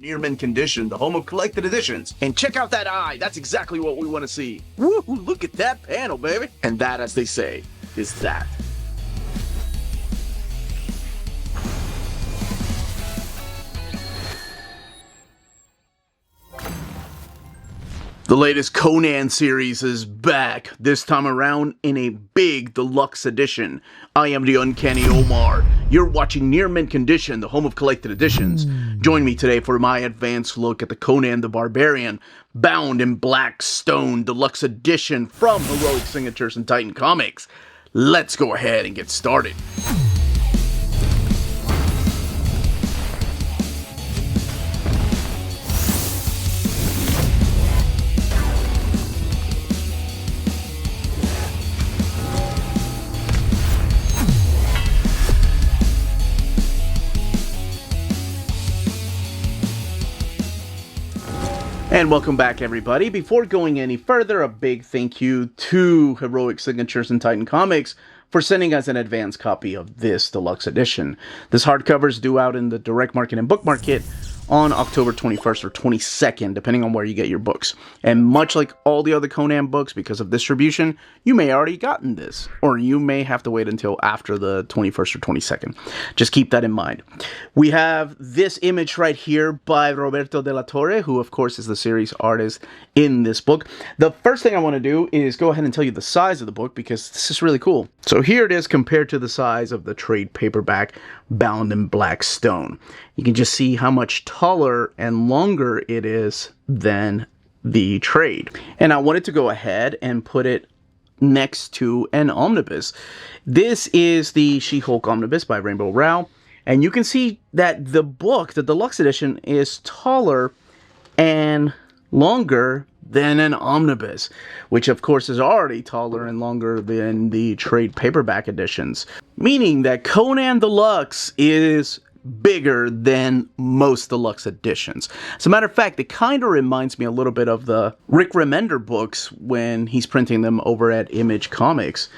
Near mint condition, the home of collected editions. And check out that eye, that's exactly what we want to see. Woo, look at that panel, baby. And that, as they say, is that. The latest Conan series is back, this time around in a big deluxe edition. I am the Uncanny Omar. You're watching Near Mint Condition, the home of collected editions. Join me today for my advanced look at the Conan the Barbarian, bound in black stone deluxe edition from Heroic Signatures and Titan Comics. Let's go ahead and get started. And welcome back, everybody. Before going any further, a big thank you to Heroic Signatures and Titan Comics for sending us an advance copy of this deluxe edition. This hardcover is due out in the direct market and book market on October 21st or 22nd, depending on where you get your books. And much like all the other Conan books, because of distribution, you may already gotten this, or you may have to wait until after the 21st or 22nd. Just keep that in mind. We have this image right here by Roberto de la Torre, who of course is the series artist in this book. The first thing I want to do is go ahead and tell you the size of the book, because this is really cool. So here it is compared to the size of the trade paperback bound in black stone. You can just see how much taller and longer it is than the trade. And I wanted to go ahead and put it next to an omnibus. This is the She-Hulk omnibus by Rainbow Rowell, and you can see that the book, the deluxe edition, is taller and longer than an omnibus, which of course is already taller and longer than the trade paperback editions, meaning that Conan Deluxe is bigger than most deluxe editions. As a matter of fact, it kind of reminds me a little bit of the Rick Remender books when he's printing them over at Image Comics.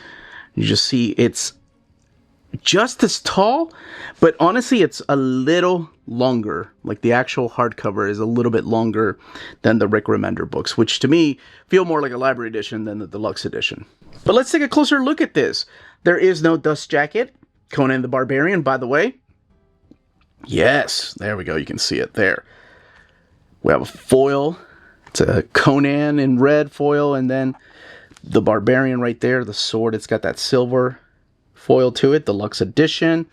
You just see it's just as tall, but honestly it's a little longer. Like the actual hardcover is a little bit longer than the Rick Remender books, which to me feel more like a library edition than the deluxe edition. But let's take a closer look at this. There is no dust jacket. Conan the Barbarian, by the way. Yes, there we go. You can see it there. We have a foil. It's a Conan in red foil, and then the Barbarian right there, the sword. It's got that silver foil to it, deluxe edition.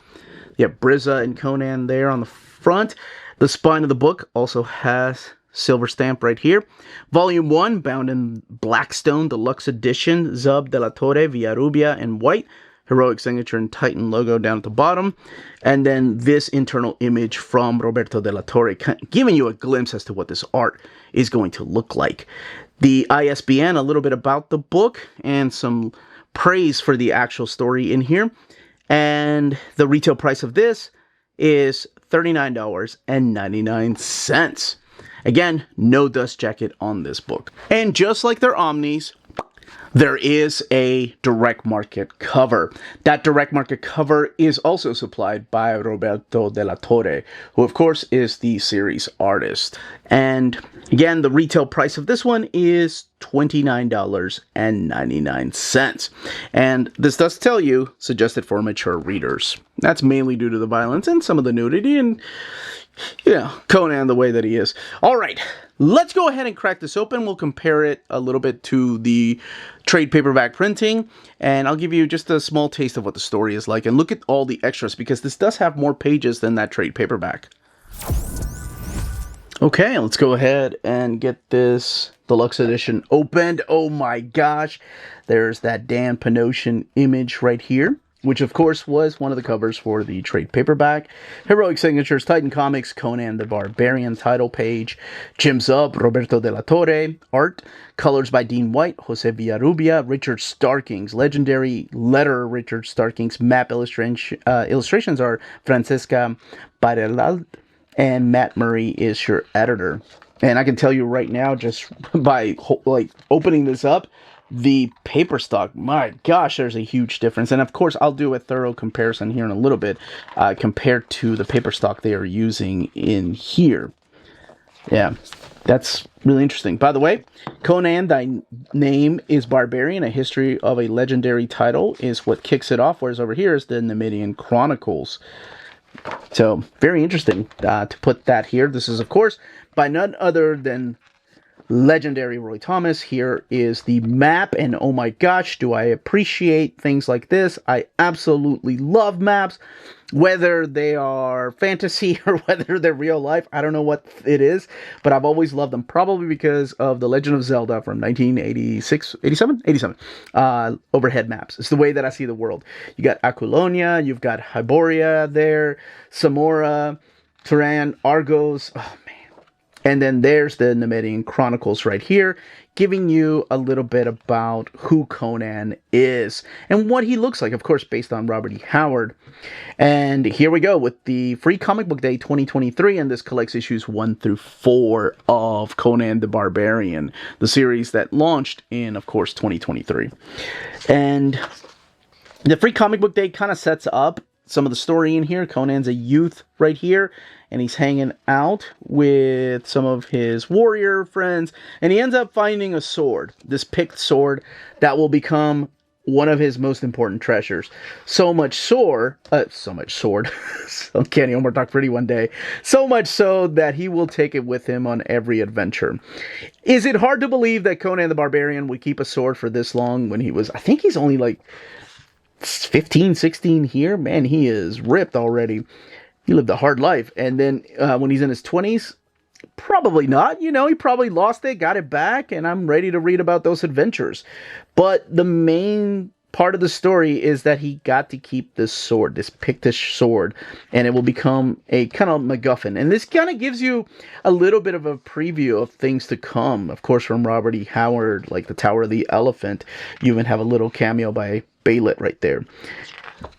You have Brizza and Conan there on the front. The spine of the book also has silver stamp right here. Volume 1, bound in Blackstone, deluxe edition. Zub de la Torre, Villarrubia, and white. Heroic Signature and Titan logo down at the bottom. And then this internal image from Roberto de la Torre, giving you a glimpse as to what this art is going to look like. The ISBN, a little bit about the book, and some praise for the actual story in here. And the retail price of this is $39.99. Again, no dust jacket on this book. And just like their Omnis, there is a direct market cover. That direct market cover is also supplied by Roberto de la Torre, who of course is the series artist. And again, the retail price of this one is $29.99. And this does tell you, suggested for mature readers. That's mainly due to the violence and some of the nudity and, you know, Conan the way that he is. All right, let's go ahead and crack this open. We'll compare it a little bit to the trade paperback printing, and I'll give you just a small taste of what the story is like. And look at all the extras, because this does have more pages than that trade paperback. Okay, let's go ahead and get this deluxe edition opened. Oh my gosh, there's that Dan Panosian image right here, which of course was one of the covers for the trade paperback. Heroic Signatures, Titan Comics, Conan the Barbarian title page. Jim Zub, Roberto de la Torre, art. Colors by Dean White, Jose Villarrubia, Richard Starkings, legendary letter Richard Starkings. Map illustrations are Francesca Barelal, and Matt Murray is your editor. And I can tell you right now, just by opening this up, the paper stock, my gosh, there's a huge difference. And of course, I'll do a thorough comparison here in a little bit compared to the paper stock they are using in here. Yeah, that's really interesting. By the way, Conan, Thy Name is Barbarian, a history of a legendary title, is what kicks it off, whereas over here is the Numidian Chronicles. So, very interesting to put that here. This is, of course, by none other than legendary Roy Thomas. Here is the map, and oh my gosh, do I appreciate things like this. I absolutely love maps, whether they are fantasy or whether they're real life. I don't know what it is, but I've always loved them, probably because of The Legend of Zelda from 1986, 87, overhead maps. It's the way that I see the world. You got Aquilonia, you've got Hyboria there, Samora, Turan, Argos. Oh, and then there's the Numidian Chronicles right here, giving you a little bit about who Conan is and what he looks like, of course, based on Robert E. Howard. And here we go with the Free Comic Book Day 2023, and this collects issues 1 through 4 of Conan the Barbarian, the series that launched in, of course, 2023. And the Free Comic Book Day kind of sets up some of the story in here. Conan's a youth right here, and he's hanging out with some of his warrior friends, and he ends up finding a sword, this picked sword that will become one of his most important treasures. So much sword, so Kenny Omar talk pretty one day, so much so that he will take it with him on every adventure. Is it hard to believe that Conan the Barbarian would keep a sword for this long when he was, I think he's only like 15, 16 here? Man, he is ripped already. He lived a hard life. And then when he's in his 20s, probably not. You know, he probably lost it, got it back, and I'm ready to read about those adventures. But the main part of the story is that he got to keep this sword, this Pictish sword, and it will become a kind of MacGuffin. And this kind of gives you a little bit of a preview of things to come, of course, from Robert E. Howard, like the Tower of the Elephant. You even have a little cameo by Baylet right there.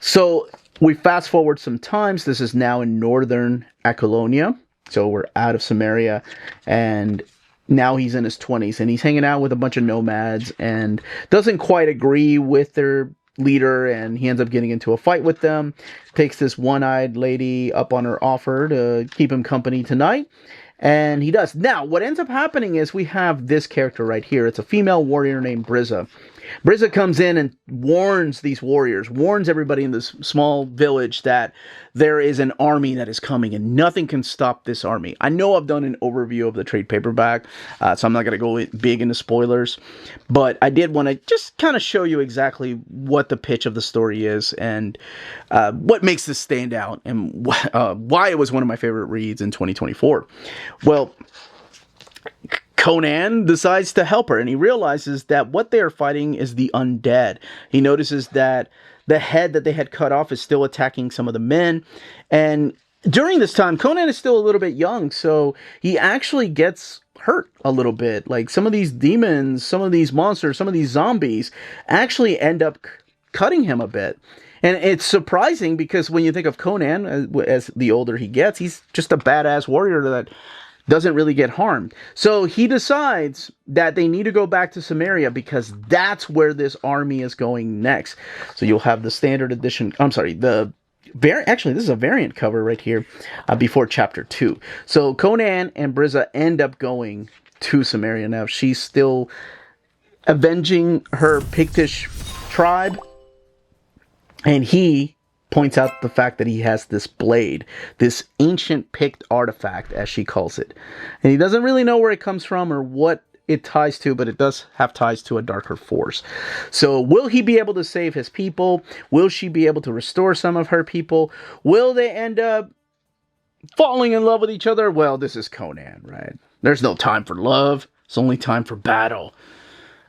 So we fast forward some times. This is now in northern Aquilonia. So we're out of Cimmeria, and now he's in his 20s, and he's hanging out with a bunch of nomads and doesn't quite agree with their leader, and he ends up getting into a fight with them, takes this one-eyed lady up on her offer to keep him company tonight, and he does. Now, what ends up happening is we have this character right here. It's a female warrior named Brizza. Brizza comes in and warns these warriors, warns everybody in this small village that there is an army that is coming and nothing can stop this army. I know I've done an overview of the trade paperback, so I'm not going to go big into spoilers, but I did want to just kind of show you exactly what the pitch of the story is and what makes this stand out and why it was one of my favorite reads in 2024. Well, Conan decides to help her, and he realizes that what they are fighting is the undead. He notices that the head that they had cut off is still attacking some of the men, and during this time, Conan is still a little bit young, so he actually gets hurt a little bit. Like, some of these demons, some of these monsters, some of these zombies actually end up cutting him a bit. And it's surprising because when you think of Conan, as the older he gets, he's just a badass warrior that doesn't really get harmed. So he decides that they need to go back to Cimmeria because that's where this army is going next. So you'll have the standard edition, actually this is a variant cover right here before chapter 2. So Conan and Brizza end up going to Cimmeria. Now she's still avenging her Pictish tribe, and he points out the fact that he has this blade, this ancient Pict artifact, as she calls it. And he doesn't really know where it comes from or what it ties to, but it does have ties to a darker force. So will he be able to save his people? Will she be able to restore some of her people? Will they end up falling in love with each other? Well, this is Conan, right? There's no time for love. It's only time for battle.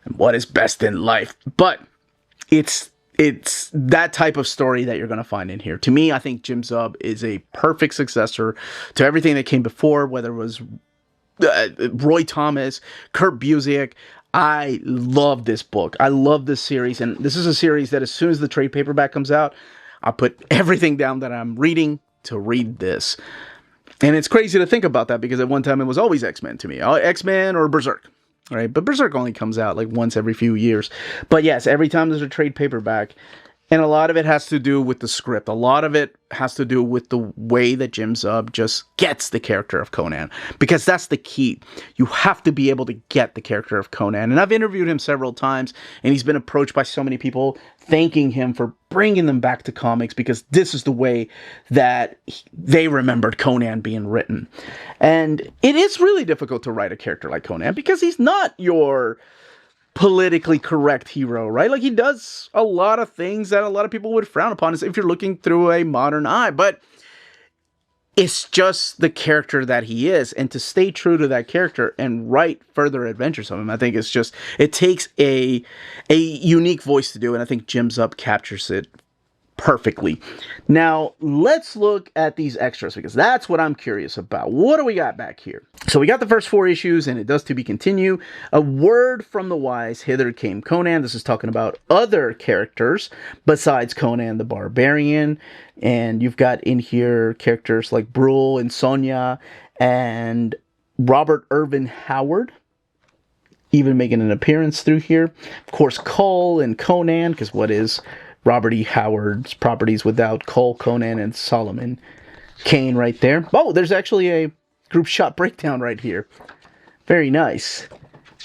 And what is best in life? But it's that type of story that you're going to find in here. To me, I think Jim Zub is a perfect successor to everything that came before, whether it was Roy Thomas, Kurt Busiek. I love this book. I love this series. And this is a series that as soon as the trade paperback comes out, I put everything down that I'm reading to read this. And it's crazy to think about that because at one time it was always X-Men to me. X-Men or Berserk. Right, but Berserk only comes out like once every few years. But yes, every time there's a trade paperback, And a lot of it has to do with the script. A lot of it has to do with the way that Jim Zub just gets the character of Conan. Because that's the key. You have to be able to get the character of Conan. And I've interviewed him several times, and he's been approached by so many people thanking him for bringing them back to comics, because this is the way that they remembered Conan being written. And it is really difficult to write a character like Conan, because he's not your politically correct hero, right? Like, he does a lot of things that a lot of people would frown upon if you're looking through a modern eye, but it's just the character that he is, and to stay true to that character and write further adventures of him, I think it takes a unique voice to do, and I think Jim Zub captures it perfectly. Now, let's look at these extras, because that's what I'm curious about. What do we got back here? So we got the first 4 issues, and it does to be continue. A word from the wise, hither came Conan. This is talking about other characters besides Conan the Barbarian. And you've got in here characters like Brule and Sonia and Robert Irvin Howard, even making an appearance through here. Of course, Cole and Conan, because what is Robert E. Howard's properties without Cole, Conan, and Solomon Kane right there? Oh, there's actually a group shot breakdown right here. Very nice.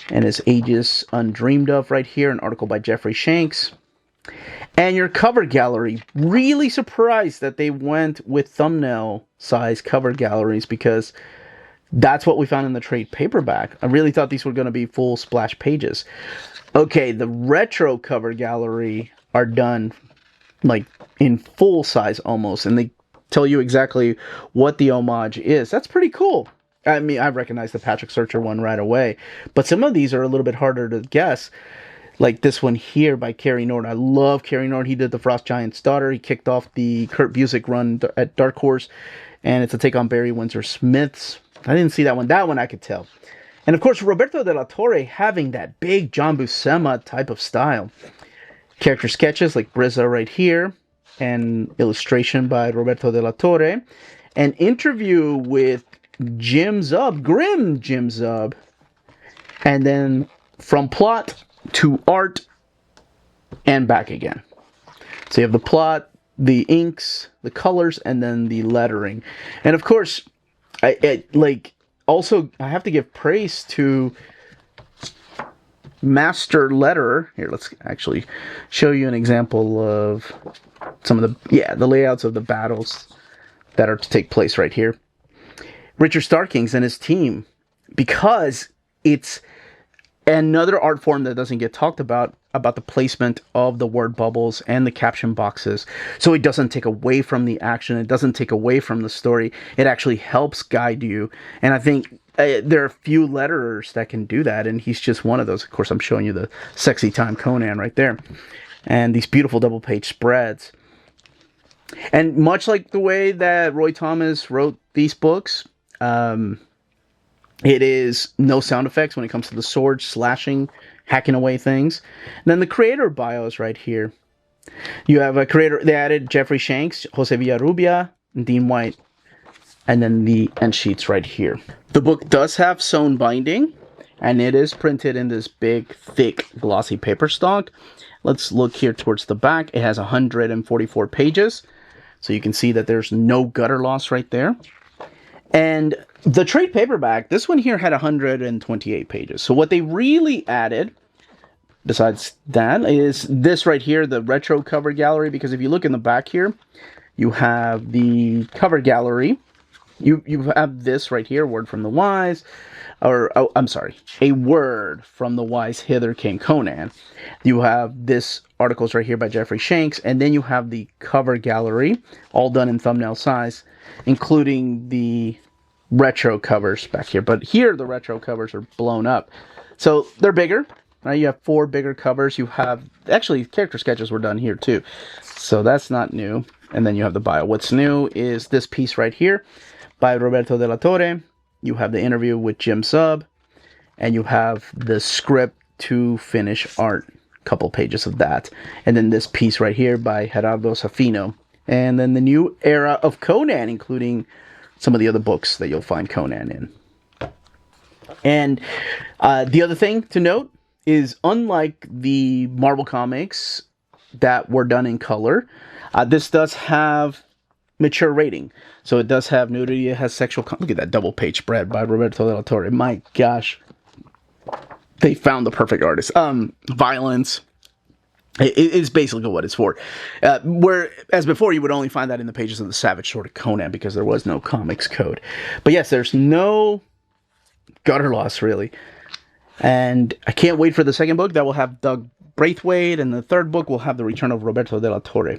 And his Ages Undreamed Of right here, an article by Jeffrey Shanks. And your cover gallery. Really surprised that they went with thumbnail size cover galleries, because that's what we found in the trade paperback. I really thought these were going to be full splash pages. Okay, the retro cover gallery are done like in full size almost, and they tell you exactly what the homage is. That's pretty cool. I mean, I recognize the Patrick Searcher one right away, but some of these are a little bit harder to guess. Like this one here by Cary Nord. I love Cary Nord. He did The Frost Giant's Daughter. He kicked off the Kurt Busiek run at Dark Horse, and it's a take on Barry Windsor Smith's. I didn't see that one. That one I could tell. And of course, Roberto de la Torre having that big John Buscema type of style. Character sketches like Brizza right here, and illustration by Roberto de la Torre. An interview with Jim Zub, Grim Jim Zub. And then from plot to art and back again. So you have the plot, the inks, the colors, and then the lettering. And of course, I have to give praise to master letterer. Here, let's actually show you an example of some of the layouts of the battles that are to take place right here. Richard Starkings and his team, because it's another art form that doesn't get talked about the placement of the word bubbles and the caption boxes. So it doesn't take away from the action. It doesn't take away from the story. It actually helps guide you. And I think there are a few letterers that can do that, and he's just one of those. Of course, I'm showing you the Sexy Time Conan right there. And these beautiful double-page spreads. And much like the way that Roy Thomas wrote these books, it is no sound effects when it comes to the sword slashing, hacking away things. And then the creator bios right here. You have a creator. They added Jeffrey Shanks, Jose Villarrubia, and Dean White. And then the end sheets right here. The book does have sewn binding, and it is printed in this big, thick, glossy paper stock. Let's look here towards the back. It has 144 pages. So you can see that there's no gutter loss right there. And the trade paperback, this one here had 128 pages. So what they really added, besides that, is this right here, the retro cover gallery. Because if you look in the back here, you have the cover gallery. You have this right here, Word from the Wise. A Word from the Wise, Hither Came Conan. You have this articles right here by Jeffrey Shanks. And then you have the cover gallery, all done in thumbnail size, including the retro covers back here. But here the retro covers are blown up. So they're bigger. Right? You have 4 bigger covers. You have, actually, character sketches were done here too. So that's not new. And then you have the bio. What's new is this piece right here by Roberto de la Torre. You have the interview with Jim Zub. And you have the script to finish art. A couple pages of that. And then this piece right here by Gerardo Safino. And then the new era of Conan, including some of the other books that you'll find Conan in. And the other thing to note is, unlike the Marvel Comics that were done in color. This does have mature rating. So it does have nudity, it has sexual... Look at that double page spread by Roberto Del Torre. My gosh. They found the perfect artist. Violence. It's basically what it's for. Whereas before, you would only find that in the pages of the Savage Sword of Conan because there was no comics code. But yes, there's no gutter loss, really. And I can't wait for the second book. That will have Doug Braithwaite, and the third book will have the return of Roberto de la Torre.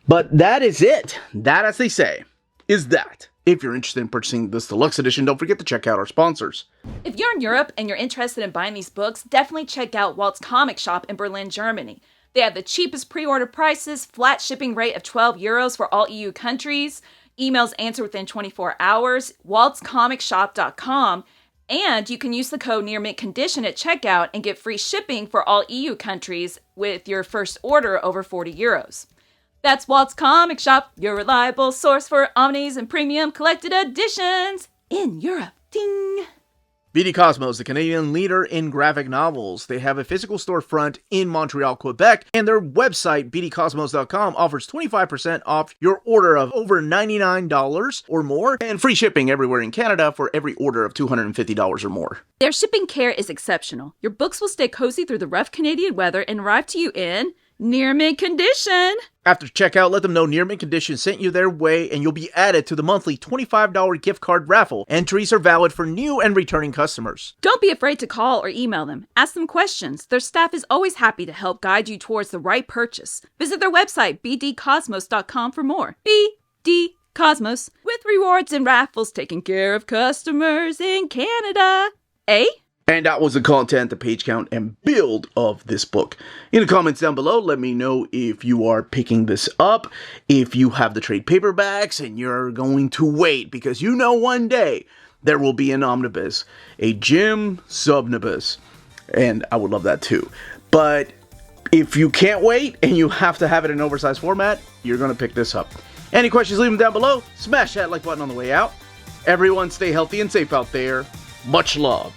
But that is it. That, as they say, is that. If you're interested in purchasing this deluxe edition, don't forget to check out our sponsors. If you're in Europe and you're interested in buying these books, definitely check out Walt's Comic Shop in Berlin, Germany. They have the cheapest pre-order prices, flat shipping rate of €12 for all EU countries, emails answered within 24 hours, waltscomicshop.com, and you can use the code nearmintcondition at checkout and get free shipping for all EU countries with your first order over €40. That's Walt's Comic Shop, your reliable source for omnis and premium collected editions in Europe. Ding! BD Cosmos, the Canadian leader in graphic novels. They have a physical storefront in Montreal, Quebec, and their website, bdcosmos.com, offers 25% off your order of over $99 or more, and free shipping everywhere in Canada for every order of $250 or more. Their shipping care is exceptional. Your books will stay cozy through the rough Canadian weather and arrive to you in near mint condition. After checkout, let them know Near Mint Condition sent you their way, and you'll be added to the monthly $25 gift card raffle. Entries are valid for new and returning customers. Don't be afraid to call or email them. Ask them questions. Their staff is always happy to help guide you towards the right purchase. Visit their website, bdcosmos.com, for more. BD Cosmos, with rewards and raffles taking care of customers in Canada. Eh? And that was the content, the page count, and build of this book. In the comments down below, let me know if you are picking this up, if you have the trade paperbacks, and you're going to wait, because you know one day there will be an omnibus, a Jim Subnibus, and I would love that too. But if you can't wait, and you have to have it in oversized format, you're going to pick this up. Any questions, leave them down below. Smash that like button on the way out. Everyone stay healthy and safe out there. Much love.